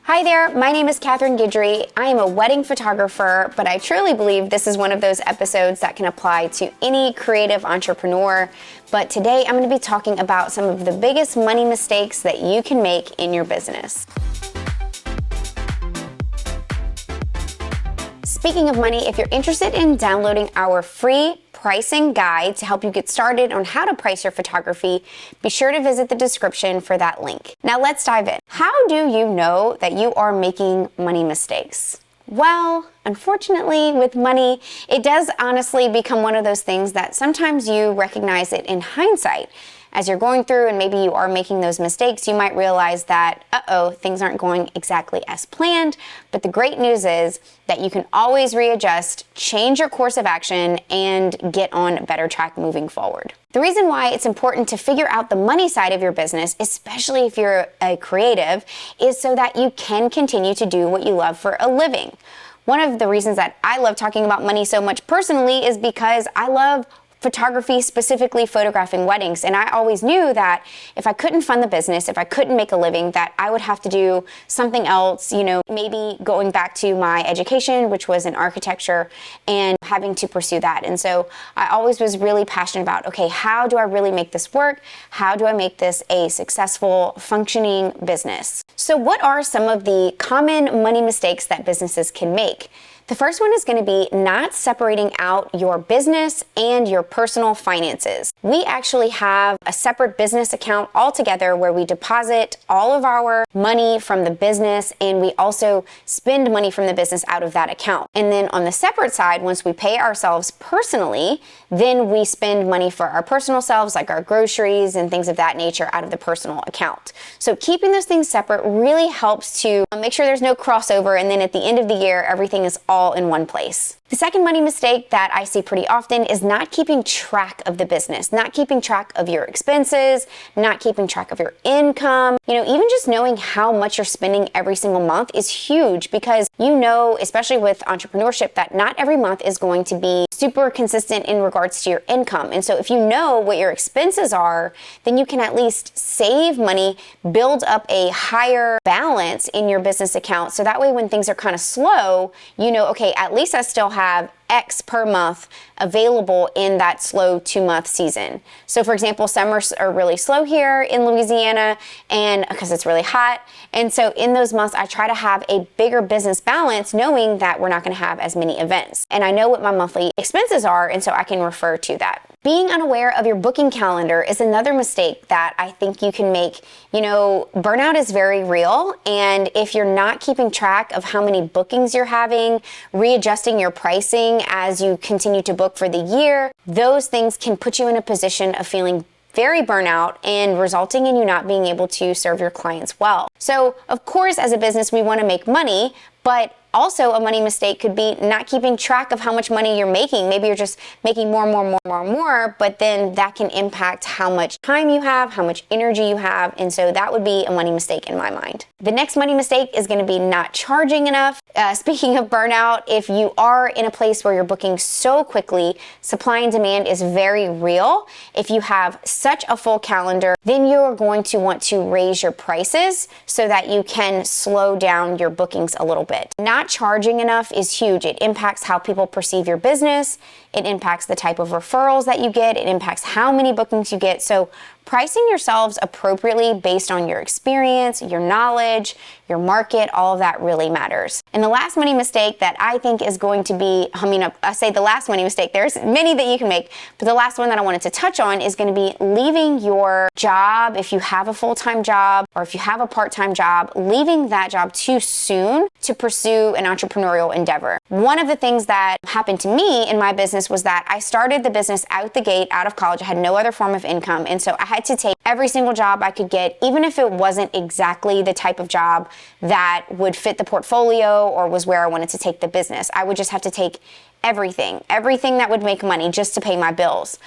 Hi there, my name is Guidry. I am a wedding photographer, but I truly believe this is one of those episodes that can apply to any creative entrepreneur. But today I'm going to be talking about some of the biggest money mistakes that you can make in your business. Speaking of money, if you're interested in downloading our free pricing guide to help you get started on how to price your photography, be sure to visit the description for that link. Now let's dive in. How do you know that you are making money mistakes? Well, unfortunately, with money, it does honestly become one of those things that sometimes you recognize it in hindsight. As you're going through and maybe you are making those mistakes, you might realize that, things aren't going exactly as planned. But the great news is that you can always readjust, change your course of action, and get on a better track moving forward. The reason why it's important to figure out the money side of your business, especially if you're a creative, is so that you can continue to do what you love for a living. One of the reasons that I love talking about money so much personally is because I love photography, specifically photographing weddings. And I always knew that if I couldn't fund the business, if I couldn't make a living, that I would have to do something else, maybe going back to my education, which was in architecture, and having to pursue that. And so I always was really passionate about, okay, how do I really make this work? How do I make this a successful, functioning business? So what are some of the common money mistakes that businesses can make? The first one is going to be not separating out your business and your personal finances. We actually have a separate business account altogether where we deposit all of our money from the business, and we also spend money from the business out of that account. And then on the separate side, once we pay ourselves personally, then we spend money for our personal selves, like our groceries and things of that nature, out of the personal account. So keeping those things separate really helps to make sure there's no crossover, and then at the end of the year, everything is all in one place. The second money mistake that I see pretty often is not keeping track of the business, not keeping track of your expenses, not keeping track of your income. Even just knowing how much you're spending every single month is huge, because especially with entrepreneurship, that not every month is going to be super consistent in regards to your income. And so if you know what your expenses are, then you can at least save money, build up a higher balance in your business account. So that way when things are kind of slow, okay, at least I still have X per month available in that slow 2-month season. So for example, summers are really slow here in Louisiana, and because it's really hot. And so in those months, I try to have a bigger business balance, knowing that we're not going to have as many events. And I know what my monthly expenses are, and so I can refer to that. Being unaware of your booking calendar is another mistake that I think you can make. Burnout is very real, and if you're not keeping track of how many bookings you're having, readjusting your pricing as you continue to book for the year, those things can put you in a position of feeling very burnout and resulting in you not being able to serve your clients well. So, of course, as a business, we want to make money, but also a money mistake could be not keeping track of how much money you're making. Maybe you're just making more, but then that can impact how much time you have, how much energy you have, and so that would be a money mistake in my mind. The next money mistake is going to be not charging enough. Speaking of burnout, if you are in a place where you're booking so quickly, supply and demand is very real. If you have such a full calendar, then you're going to want to raise your prices so that you can slow down your bookings a little bit. Not charging enough is huge. It impacts how people perceive your business. It impacts the type of referrals that you get. It impacts how many bookings you get. So pricing yourselves appropriately based on your experience, your knowledge, your market, all of that really matters. And the last money mistake that I think is going to be, I say the last money mistake, there's many that you can make, but the last one that I wanted to touch on is going to be leaving your job, if you have a full-time job or if you have a part-time job, leaving that job too soon to pursue an entrepreneurial endeavor. One of the things that happened to me in my business was that I started the business out the gate, out of college. I had no other form of income, and so I had to take every single job I could get, even if it wasn't exactly the type of job that would fit the portfolio or was where I wanted to take the business. I would just have to take everything that would make money just to pay my bills.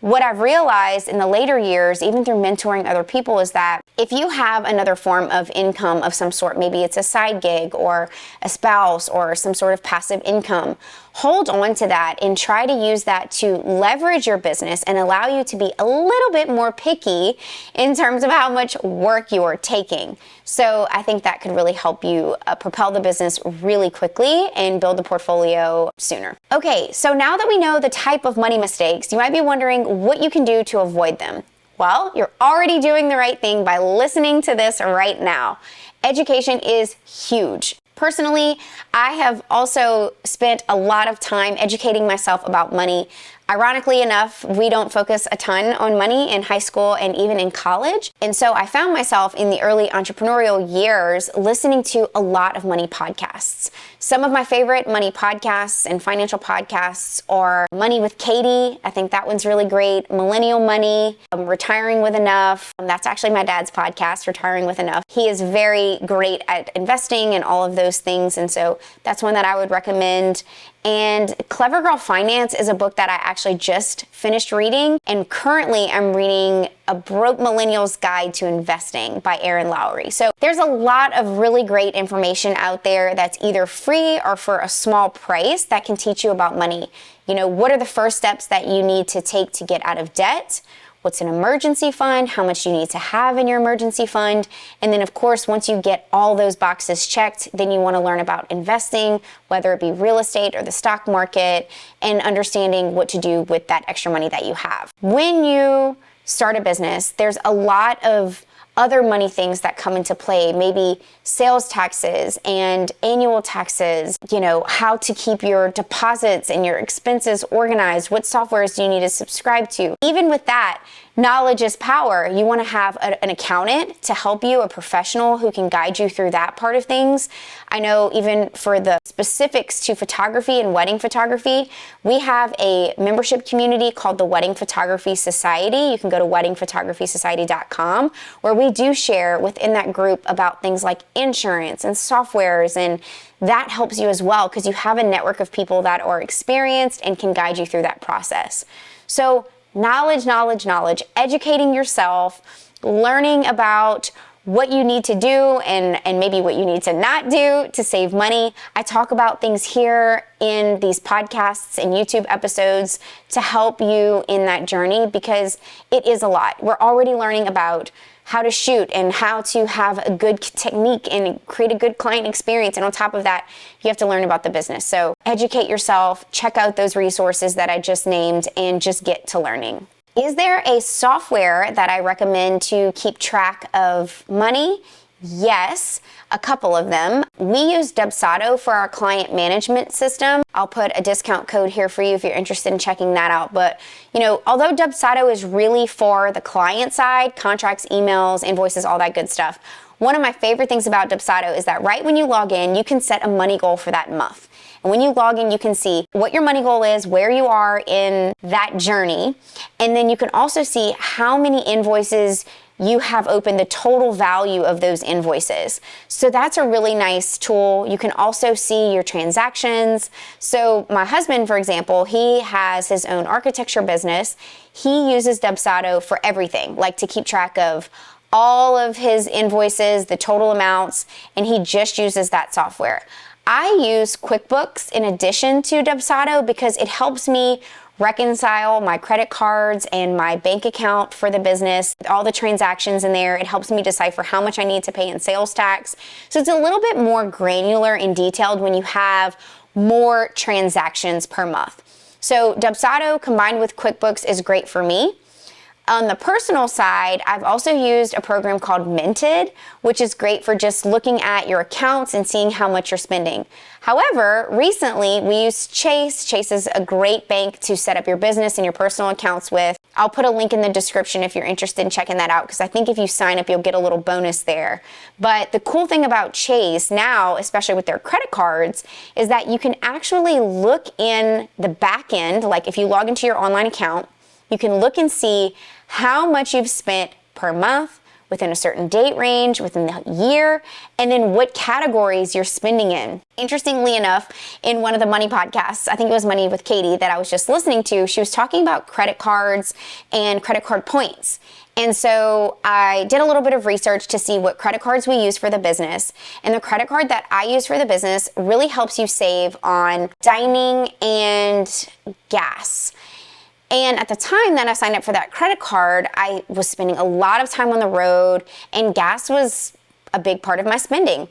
What I've realized in the later years, even through mentoring other people, is that if you have another form of income of some sort, maybe it's a side gig or a spouse or some sort of passive income, hold on to that and try to use that to leverage your business and allow you to be a little bit more picky in terms of how much work you're taking. So I think that could really help you propel the business really quickly and build the portfolio sooner. Okay, so now that we know the type of money mistakes, you might be wondering what you can do to avoid them. Well, you're already doing the right thing by listening to this right now. Education is huge. Personally, I have also spent a lot of time educating myself about money. Ironically enough, we don't focus a ton on money in high school and even in college. And so I found myself in the early entrepreneurial years listening to a lot of money podcasts. Some of my favorite money podcasts and financial podcasts are Money with Katie. I think that one's really great. Millennial Money, Retiring with Enough. That's actually my dad's podcast, Retiring with Enough. He is very great at investing and all of those things. And so that's one that I would recommend. And Clever Girl Finance is a book that I actually just finished reading. And currently I'm reading A Broke Millennial's Guide to Investing by Erin Lowry. So there's a lot of really great information out there that's either free or for a small price that can teach you about money. You know, what are the first steps that you need to take to get out of debt? What's an emergency fund? How much you need to have in your emergency fund? And then of course, once you get all those boxes checked, then you want to learn about investing, whether it be real estate or the stock market, and understanding what to do with that extra money that you have. When you start a business, there's a lot of other money things that come into play, maybe sales taxes and annual taxes, you know, how to keep your deposits and your expenses organized, what softwares do you need to subscribe to. Even with that, knowledge is power. You want to have an accountant to help you, a professional who can guide you through that part of things. I know even for the specifics to photography and wedding photography, we have a membership community called the Wedding Photography Society. You can go to weddingphotographysociety.com, where we do share within that group about things like insurance and softwares, and that helps you as well because you have a network of people that are experienced and can guide you through that process. So knowledge, educating yourself, learning about what you need to do and maybe what you need to not do to save money. I talk about things here in these podcasts and YouTube episodes to help you in that journey because it is a lot. We're already learning about how to shoot and how to have a good technique and create a good client experience. And on top of that, you have to learn about the business. So educate yourself, check out those resources that I just named, and just get to learning. Is there a software that I recommend to keep track of money? Yes, a couple of them. We use Dubsado for our client management system. I'll put a discount code here for you if you're interested in checking that out. But, you know, although Dubsado is really for the client side, contracts, emails, invoices, all that good stuff, one of my favorite things about Dubsado is that right when you log in, you can set a money goal for that month. And when you log in, you can see what your money goal is, where you are in that journey. And then you can also see how many invoices you have open, the total value of those invoices. So that's a really nice tool. You can also see your transactions. So my husband, for example, he has his own architecture business. He uses Dubsado for everything, like to keep track of all of his invoices, the total amounts, and he just uses that software. I use QuickBooks in addition to Dubsado because it helps me reconcile my credit cards and my bank account for the business, all the transactions in there. It helps me decipher how much I need to pay in sales tax. So it's a little bit more granular and detailed when you have more transactions per month. So Dubsado combined with QuickBooks is great for me. On the personal side, I've also used a program called Minted, which is great for just looking at your accounts and seeing how much you're spending. However, recently we used Chase. Chase is a great bank to set up your business and your personal accounts with. I'll put a link in the description if you're interested in checking that out, because I think if you sign up, you'll get a little bonus there. But the cool thing about Chase now, especially with their credit cards, is that you can actually look in the back end, like if you log into your online account, you can look and see how much you've spent per month, within a certain date range, within the year, and then what categories you're spending in. Interestingly enough, in one of the money podcasts, I think it was Money with Katie that I was just listening to, she was talking about credit cards and credit card points. And so I did a little bit of research to see what credit cards we use for the business. And the credit card that I use for the business really helps you save on dining and gas. And at the time that I signed up for that credit card, I was spending a lot of time on the road, and gas was a big part of my spending.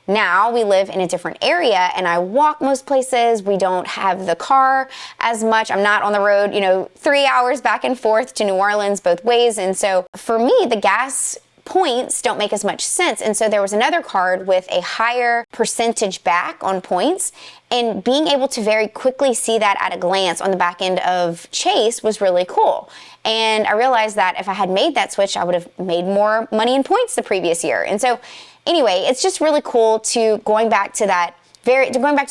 Now we live in a different area and I walk most places. We don't have the car as much. I'm not on the road, 3 hours back and forth to New Orleans both ways. And so for me, the gas points don't make as much sense. And so there was another card with a higher percentage back on points, and being able to very quickly see that at a glance on the back end of Chase was really cool. And I realized that if I had made that switch, I would have made more money in points the previous year. And so anyway, it's just really cool to going back to the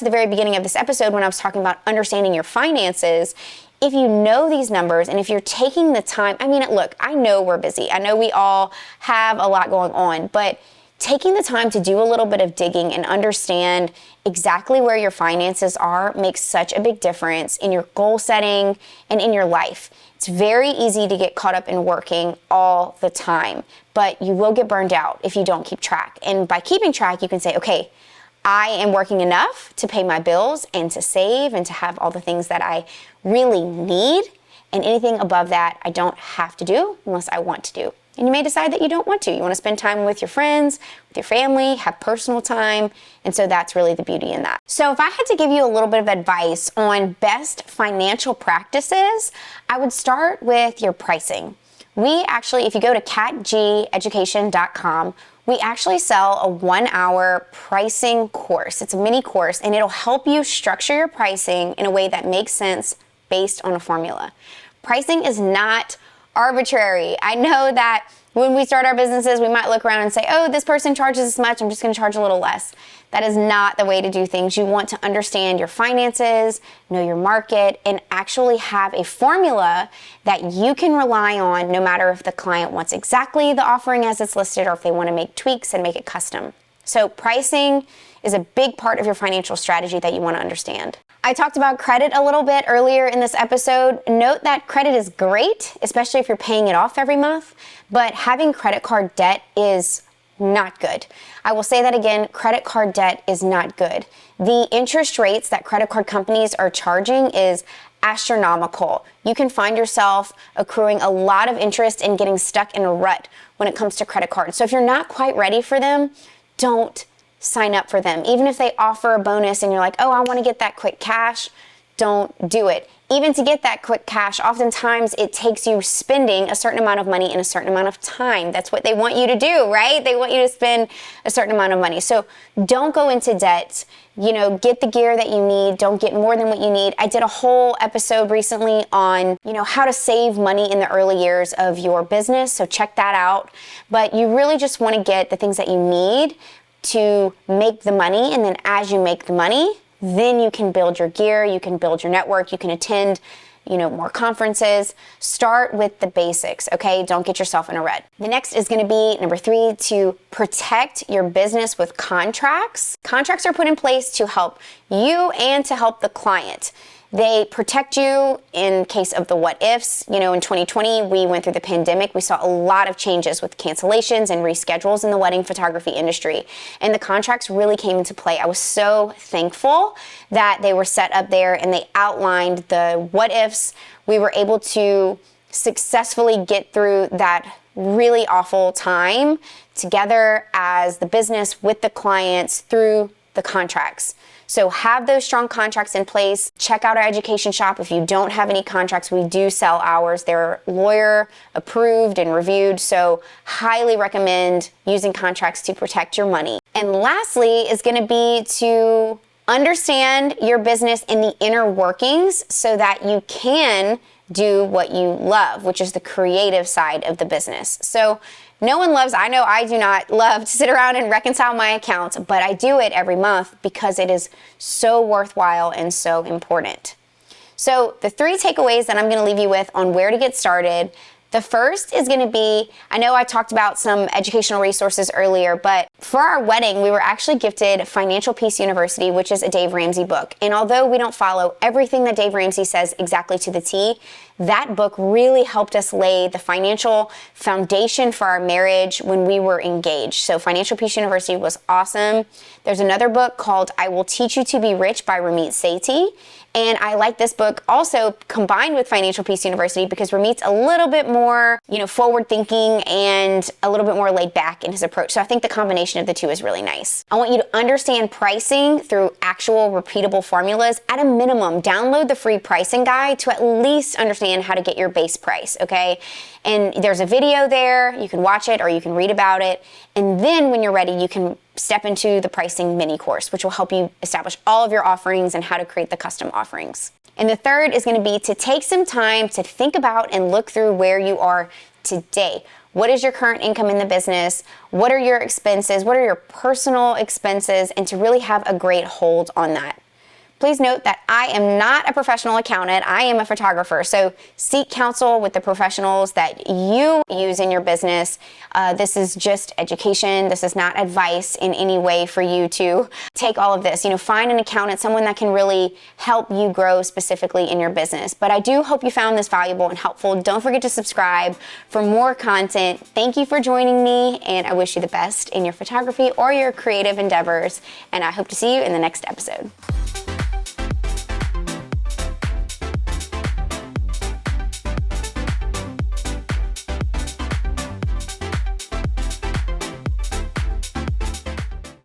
very beginning of this episode when I was talking about understanding your finances. If you know these numbers and if you're taking the time, look, I know we're busy. I know we all have a lot going on, but taking the time to do a little bit of digging and understand exactly where your finances are makes such a big difference in your goal setting and in your life. It's very easy to get caught up in working all the time, but you will get burned out if you don't keep track. And by keeping track, you can say, okay, I am working enough to pay my bills and to save and to have all the things that I really need. And anything above that, I don't have to do unless I want to do. And you may decide that you don't want to. You want to spend time with your friends, with your family, have personal time. And so that's really the beauty in that. So if I had to give you a little bit of advice on best financial practices, I would start with your pricing. We actually, if you go to catgeducation.com, we actually sell a 1-hour pricing course. It's a mini course, and it'll help you structure your pricing in a way that makes sense based on a formula. Pricing is not arbitrary. I know that when we start our businesses, we might look around and say, oh, this person charges this much, I'm just going to charge a little less. That is not the way to do things. You want to understand your finances, know your market, and actually have a formula that you can rely on no matter if the client wants exactly the offering as it's listed or if they want to make tweaks and make it custom. So pricing is a big part of your financial strategy that you want to understand. I talked about credit a little bit earlier in this episode. Note that credit is great, especially if you're paying it off every month, but having credit card debt is not good. I will say that again, credit card debt is not good. The interest rates that credit card companies are charging is astronomical. You can find yourself accruing a lot of interest and getting stuck in a rut when it comes to credit cards. So if you're not quite ready for them, don't sign up for them. Even if they offer a bonus and you're like, oh, I want to get that quick cash, don't do it. Even to get that quick cash, oftentimes it takes you spending a certain amount of money in a certain amount of time. That's what they want you to do, right? They want you to spend a certain amount of money. So don't go into debt. Get the gear that you need. Don't get more than what you need. I did a whole episode recently on, how to save money in the early years of your business. So check that out. But you really just want to get the things that you need to make the money. And then as you make the money, then you can build your gear, you can build your network, you can attend, more conferences. Start with the basics, okay? Don't get yourself in a rut. The next is going to be number 3, to protect your business with contracts. Contracts are put in place to help you and to help the client. They protect you in case of the what ifs. In 2020, we went through the pandemic. We saw a lot of changes with cancellations and reschedules in the wedding photography industry. And the contracts really came into play. I was so thankful that they were set up there and they outlined the what ifs. We were able to successfully get through that really awful time together as the business with the clients through the contracts. So have those strong contracts in place. Check out our education shop. If you don't have any contracts, we do sell ours. They're lawyer approved and reviewed. So highly recommend using contracts to protect your money. And lastly is going to be to understand your business in the inner workings so that you can do what you love, which is the creative side of the business. So I know I do not love to sit around and reconcile my accounts, but I do it every month because it is so worthwhile and so important. So the 3 takeaways that I'm going to leave you with on where to get started. The first is going to be, I know I talked about some educational resources earlier, but for our wedding, we were actually gifted Financial Peace University, which is a Dave Ramsey book. And although we don't follow everything that Dave Ramsey says exactly to the T, that book really helped us lay the financial foundation for our marriage when we were engaged. So Financial Peace University was awesome. There's another book called I Will Teach You to Be Rich by Ramit Sethi. And I like this book also combined with Financial Peace University because Ramit's a little bit more, forward thinking and a little bit more laid back in his approach. So I think the combination of the two is really nice. I want you to understand pricing through actual repeatable formulas. At a minimum, download the free pricing guide to at least understand how to get your base price, okay? And there's a video there. You can watch it or you can read about it. And then when you're ready, you can step into the pricing mini course, which will help you establish all of your offerings and how to create the custom offerings. And the third is going to be to take some time to think about and look through where you are today. What is your current income in the business? What are your expenses? What are your personal expenses? And to really have a great hold on that. Please note that I am not a professional accountant. I am a photographer. So seek counsel with the professionals that you use in your business. This is just education. This is not advice in any way for you to take all of this. Find an accountant, someone that can really help you grow specifically in your business. But I do hope you found this valuable and helpful. Don't forget to subscribe for more content. Thank you for joining me, and I wish you the best in your photography or your creative endeavors. And I hope to see you in the next episode.